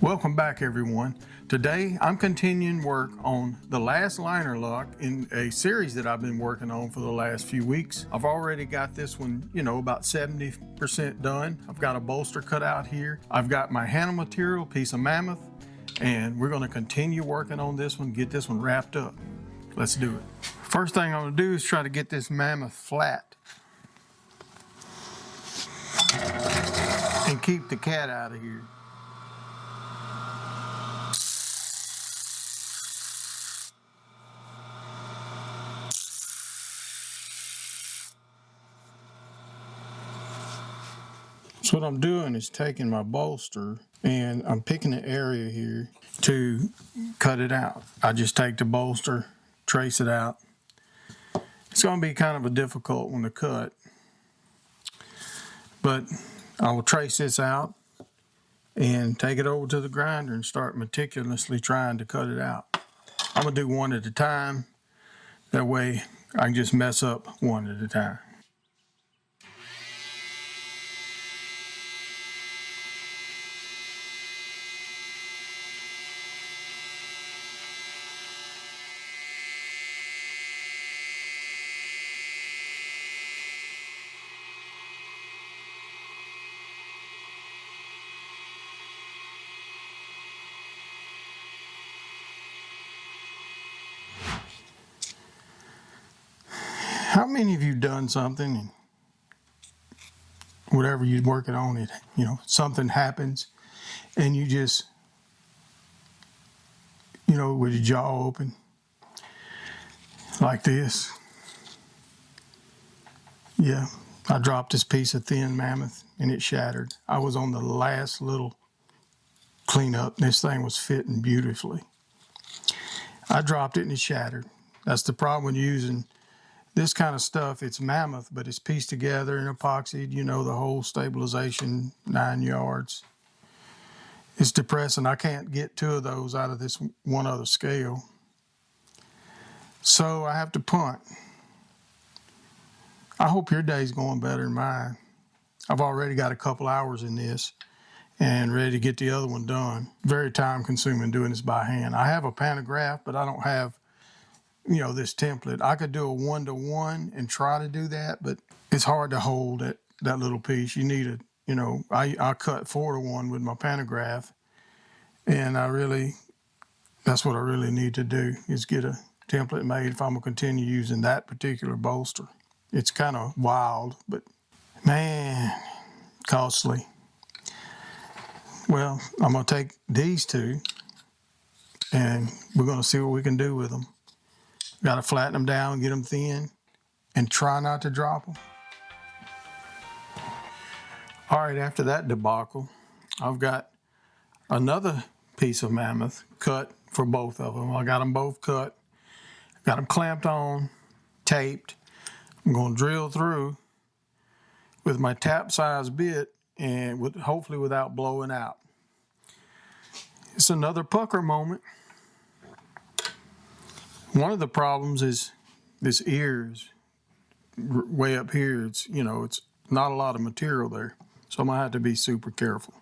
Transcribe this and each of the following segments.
Welcome back, everyone. Today I'm continuing work on the last liner lock in a series that I've been working on for the last few weeks. I've already got this one, about 70% done. I've got a bolster cut out here. I've got my handle material, piece of mammoth, and we're going to continue working on this one, get this one wrapped up. Let's do it. First thing I'm going to do is try to get this mammoth flat and keep the cat out of here. So what I'm doing is taking my bolster and I'm picking an area here to cut it out. I just take the bolster, trace it out. It's going to be kind of a difficult one to cut, but I will trace this out and take it over to the grinder and start meticulously trying to cut it out. I'm going to do one at a time. That way I can just mess up one at a time. How many of you done something and whatever you're working on, it, something happens and you just, with your jaw open like this? Yeah, I dropped this piece of thin mammoth and it shattered. I was on the last little cleanup. This thing was fitting beautifully. I dropped it and it shattered. That's the problem when using this kind of stuff. It's mammoth, but it's pieced together and epoxied, the whole stabilization, 9 yards. It's depressing. I can't get 2 of those out of this one other scale. So I have to punt. I hope your day's going better than mine. I've already got a couple hours in this and ready to get the other one done. Very time consuming doing this by hand. I have a pantograph, but I don't have this template. I could do a 1-to-1 and try to do that, but it's hard to hold that little piece. You need I cut 4-to-1 with my pantograph, and that's what I really need to do, is get a template made if I'm gonna continue using that particular bolster. It's kind of wild, but man, costly. Well, I'm gonna take these 2 and we're gonna see what we can do with them. Got to flatten them down, get them thin, and try not to drop them. All right, after that debacle, I've got another piece of mammoth cut for both of them. I got them both cut, got them clamped on, taped. I'm going to drill through with my tap size bit and hopefully without blowing out. It's another pucker moment. One of the problems is this ear is way up here. It's not a lot of material there, so I'm gonna have to be super careful.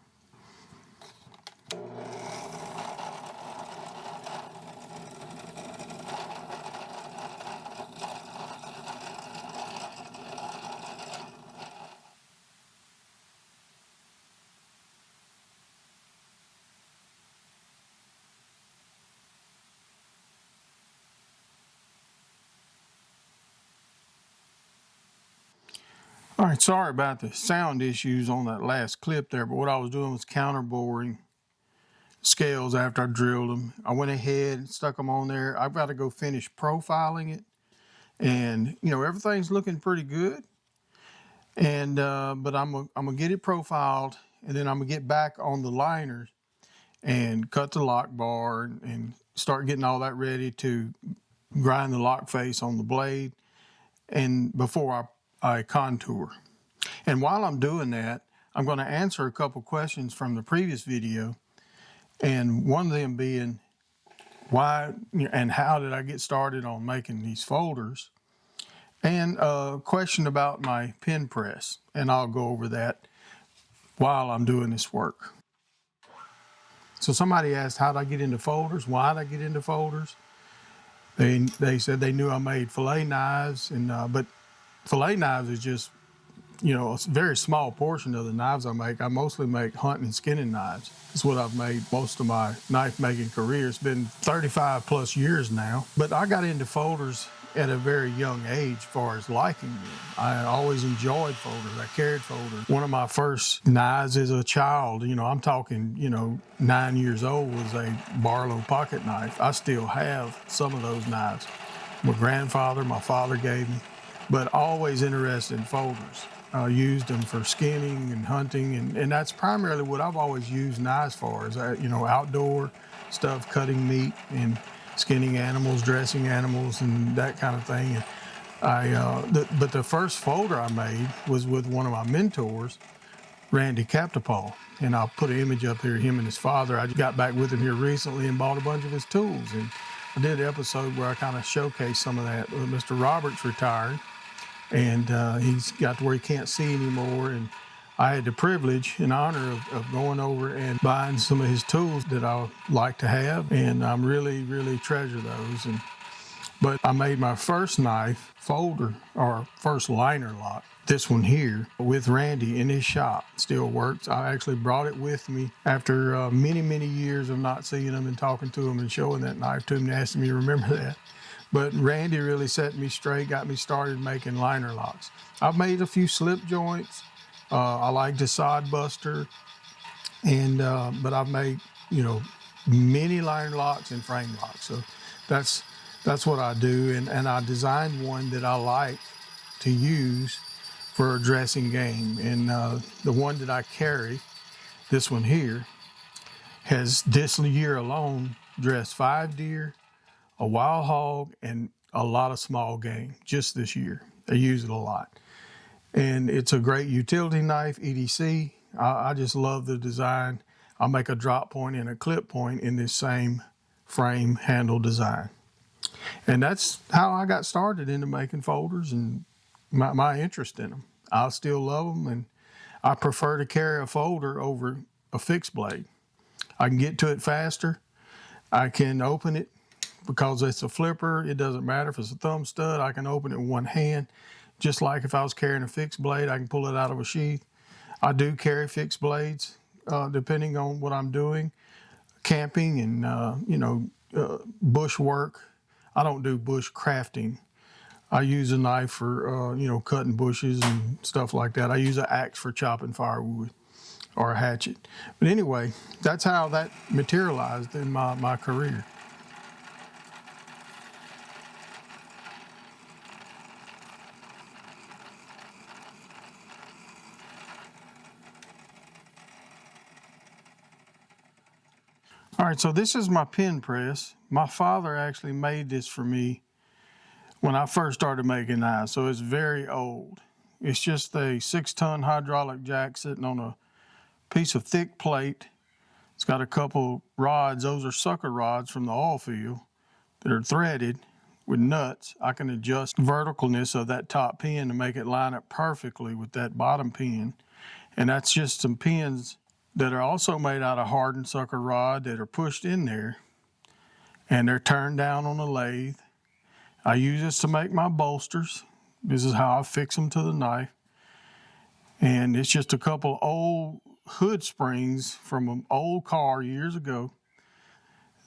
All right, sorry about the sound issues on that last clip there, but what I was doing was counterboring scales after I drilled them. I went ahead and stuck them on there. I've got to go finish profiling it, and everything's looking pretty good. And but I'm gonna get it profiled, and then I'm gonna get back on the liners and cut the lock bar and start getting all that ready to grind the lock face on the blade, and before I contour. And while I'm doing that, I'm going to answer a couple questions from the previous video, and one of them being why and how did I get started on making these folders, and a question about my pen press, and I'll go over that while I'm doing this work. So somebody asked, how did I get into folders? Why did I get into folders? They said they knew I made fillet knives, and but fillet knives is just, you know, a very small portion of the knives I make. I mostly make hunting and skinning knives. It's what I've made most of my knife making career. It's been 35 plus years now. But I got into folders at a very young age as far as liking them. I always enjoyed folders. I carried folders. One of my first knives as a child, you know, I'm talking, you know, 9 years old, was a Barlow pocket knife. I still have some of those knives. My grandfather, my father gave me, but always interested in folders. I used them for skinning and hunting, and that's primarily what I've always used knives for, is, you know, outdoor stuff, cutting meat and skinning animals, dressing animals, and that kind of thing. And but the first folder I made was with one of my mentors, Randy Captapal, and I'll put an image up here, him and his father. I got back with him here recently and bought a bunch of his tools, and I did an episode where I kind of showcased some of that. Mr. Roberts retired, and he's got to where he can't see anymore, and I had the privilege and honor of going over and buying some of his tools that I like to have, and I'm really, really treasure those. But I made my first knife folder, or first liner lock, this one here, with Randy in his shop. Still works. I actually brought it with me after many, many years of not seeing him and talking to him and showing that knife to him and asking me to remember that. But Randy really set me straight, got me started making liner locks. I've made a few slip joints. I like the sod buster, and but I've made, you know, many liner locks and frame locks. So that's what I do, and I designed one that I like to use for a dressing game. And the one that I carry, this one here, has this year alone dressed 5 deer, a wild hog, and a lot of small game just this year. They use it a lot. And it's a great utility knife, EDC. I just love the design. I'll make a drop point and a clip point in this same frame handle design. And that's how I got started into making folders and my interest in them. I still love them, and I prefer to carry a folder over a fixed blade. I can get to it faster. I can open it because it's a flipper. It doesn't matter if it's a thumb stud. I can open it with one hand. Just like if I was carrying a fixed blade, I can pull it out of a sheath. I do carry fixed blades depending on what I'm doing. Camping and, you know, bush work. I don't do bush crafting. I use a knife for, you know, cutting bushes and stuff like that. I use an axe for chopping firewood, or a hatchet. But anyway, that's how that materialized in my career. All right, so this is my pen press. My father actually made this for me when I first started making knives, so it's very old. It's just a 6-ton hydraulic jack sitting on a piece of thick plate. It's got a couple rods. Those are sucker rods from the oil field that are threaded with nuts. I can adjust verticalness of that top pin to make it line up perfectly with that bottom pin. And that's just some pins that are also made out of hardened sucker rod that are pushed in there, and they're turned down on a lathe. I use this to make my bolsters. This is how I fix them to the knife. And it's just a couple old hood springs from an old car years ago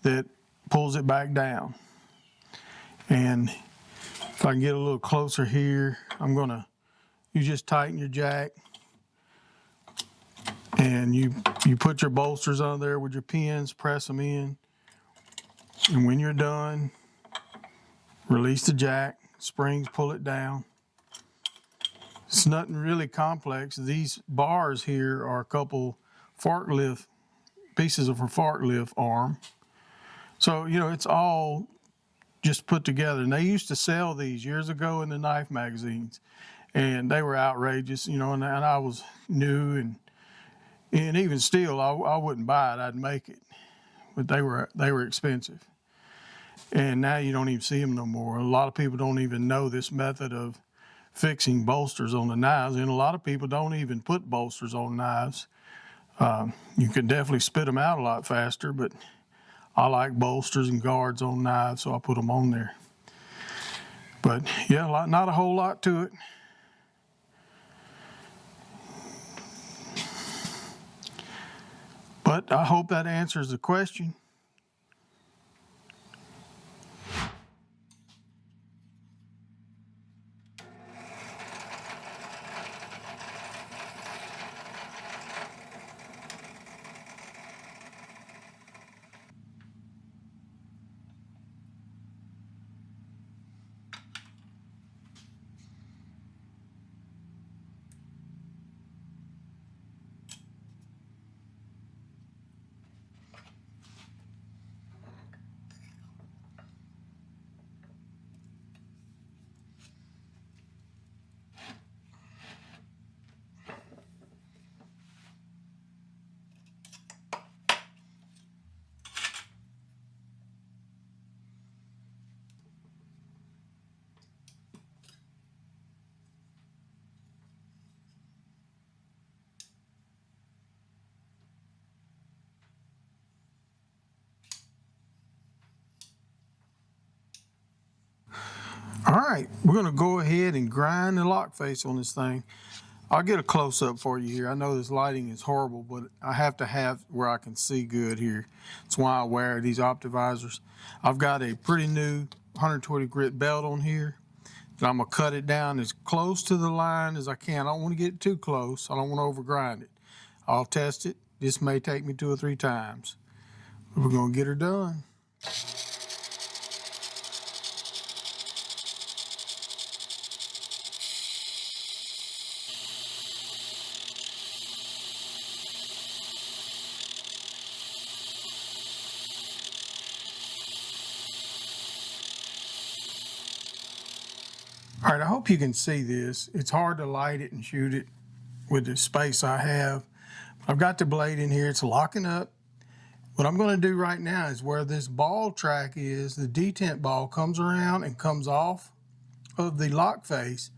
that pulls it back down. And if I can get a little closer here, you just tighten your jack, and you put your bolsters on there with your pins, press them in, and when you're done, release the jack, springs pull it down. It's nothing really complex. These bars here are a couple forklift pieces of a forklift arm. So, you know, it's all just put together. And they used to sell these years ago in the knife magazines, and they were outrageous, you know, and I was new, and even still, I wouldn't buy it. I'd make it, but they were expensive. And now you don't even see them no more. A lot of people don't even know this method of fixing bolsters on the knives, and a lot of people don't even put bolsters on knives. You could definitely spit them out a lot faster, but I like bolsters and guards on knives, so I put them on there. But yeah, not a whole lot to it. But I hope that answers the question. All right, we're gonna go ahead and grind the lock face on this thing. I'll get a close-up for you here. I know this lighting is horrible, but I have to have where I can see good here. That's why I wear these optivisors. I've got a pretty new 120 grit belt on here, and I'm gonna cut it down as close to the line as I can. I don't wanna get it too close. I don't wanna overgrind it. I'll test it. This may take me 2 or 3 times. But we're gonna get her done. All right, I hope you can see this. It's hard to light it and shoot it with the space I have. I've got the blade in here, it's locking up. What I'm gonna do right now is where this ball track is, the detent ball comes around and comes off of the lock face.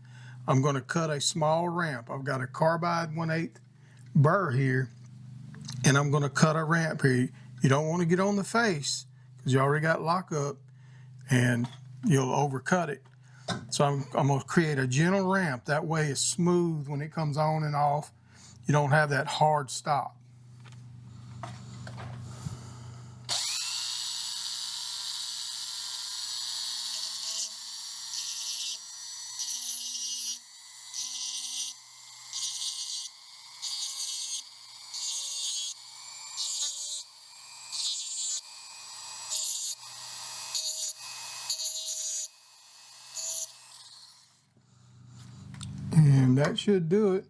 I'm gonna cut a small ramp. I've got a carbide 1/8 burr here, and I'm gonna cut a ramp here. You don't wanna get on the face because you already got lock up and you'll overcut it. So I'm gonna create a gentle ramp. That way it's smooth when it comes on and off. You don't have that hard stop. And that should do it.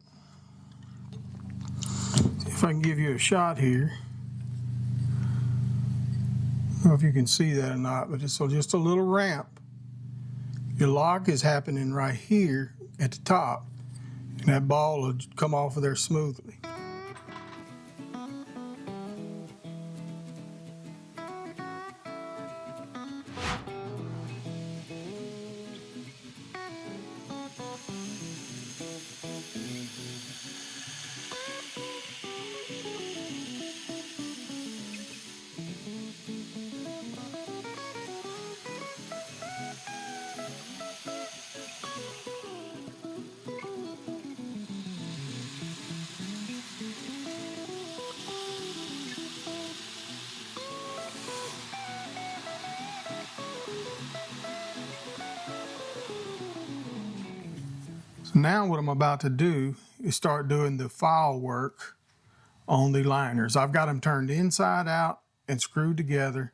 See if I can give you a shot here. I don't know if you can see that or not, but it's just a little ramp. Your lock is happening right here at the top, and that ball will come off of there smoothly. So now what I'm about to do is start doing the file work on the liners. I've got them turned inside out and screwed together,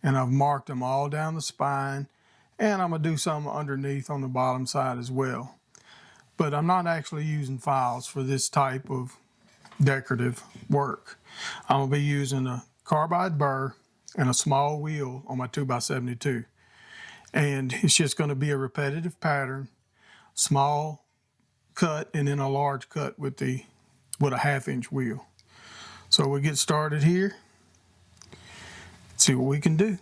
and I've marked them all down the spine, and I'm gonna do some underneath on the bottom side as well. But I'm not actually using files for this type of decorative work. I'm gonna be using a carbide burr and a small wheel on my 2x72. And it's just gonna be a repetitive pattern, small cut and then a large cut with a 1/2-inch wheel. So we'll get started here, see what we can do.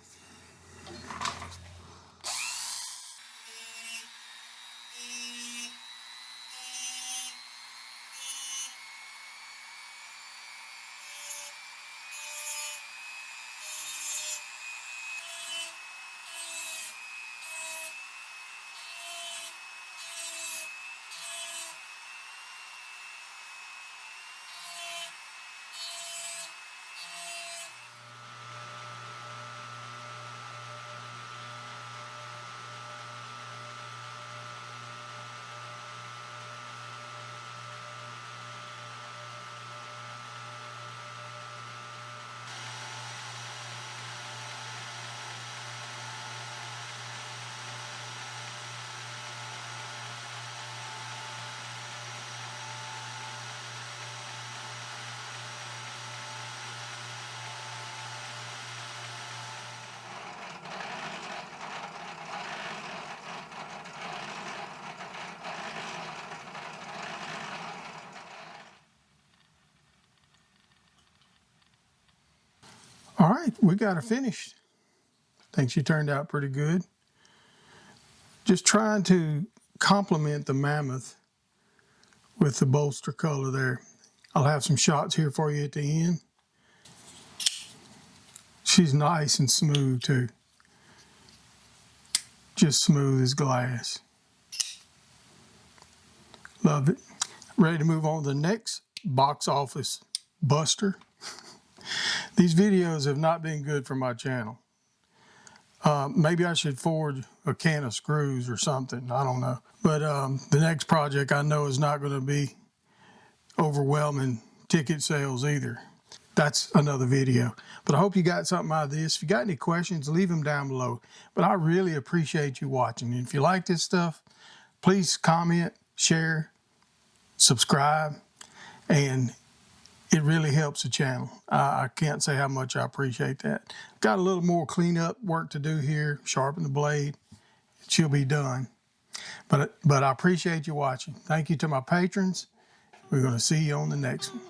All right, we got her finished. Think she turned out pretty good. Just trying to complement the mammoth with the bolster color there. I'll have some shots here for you at the end. She's nice and smooth too. Just smooth as glass. Love it. Ready to move on to the next box office buster. These videos have not been good for my channel. Maybe I should forward a can of screws or something. I don't know. But the next project I know is not going to be overwhelming ticket sales either. That's another video. But I hope you got something out of this. If you got any questions, leave them down below. But I really appreciate you watching. And if you like this stuff, please comment, share, subscribe, and it really helps the channel. I can't say how much I appreciate that. Got a little more cleanup work to do here, sharpen the blade. She'll be done. But I appreciate you watching. Thank you to my patrons. We're going to see you on the next one.